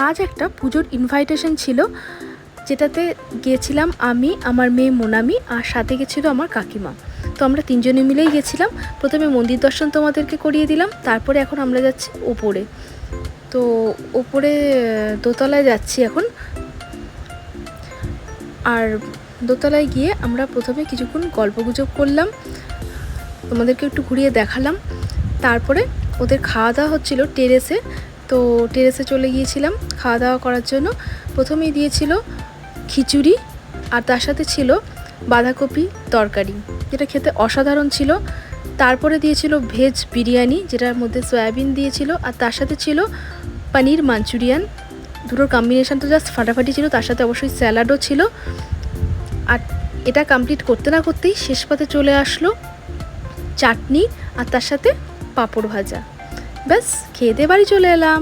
আজ একটা পুজোর ইনভাইটেশন ছিল, যেটাতে গিয়েছিলাম আমি, আমার মেয়ে মোনামি, আর সাথে গেছিলো আমার কাকিমা। তো আমরা তিনজনে মিলেই গেছিলাম। প্রথমে মন্দির দর্শন তোমাদেরকে করিয়ে দিলাম, তারপরে এখন আমরা যাচ্ছি ওপরে। তো ওপরে দোতলায় যাচ্ছি এখন। আর দোতলায় গিয়ে আমরা প্রথমে কিছুক্ষণ গল্পগুজব করলাম, তোমাদেরকে একটু ঘুরিয়ে দেখালাম। তারপরে ওদের খাওয়া দাওয়া হচ্ছিলো টেরেসে, তো টেরেসে চলে গিয়েছিলাম খাওয়া দাওয়া করার জন্য। প্রথমেই দিয়েছিল খিচুড়ি, আর তার সাথে ছিল বাঁধাকপি তরকারি, যেটা খেতে অসাধারণ ছিল। তারপরে দিয়েছিল ভেজ বিরিয়ানি, যেটার মধ্যে সয়াবিন দিয়েছিল, আর তার সাথে ছিল পনির মাঞ্চুরিয়ান। দুটোর কম্বিনেশান তো জাস্ট ফাটাফাটি ছিল। তার সাথে অবশ্যই স্যালাডও ছিল। আর এটা কমপ্লিট করতে না করতেই শেষ পাতে চলে আসলো চাটনি, আর তার সাথে পাঁপড় ভাজা। ব্যাস খেয়ে দিয়ে বাড়ি চলে এলাম।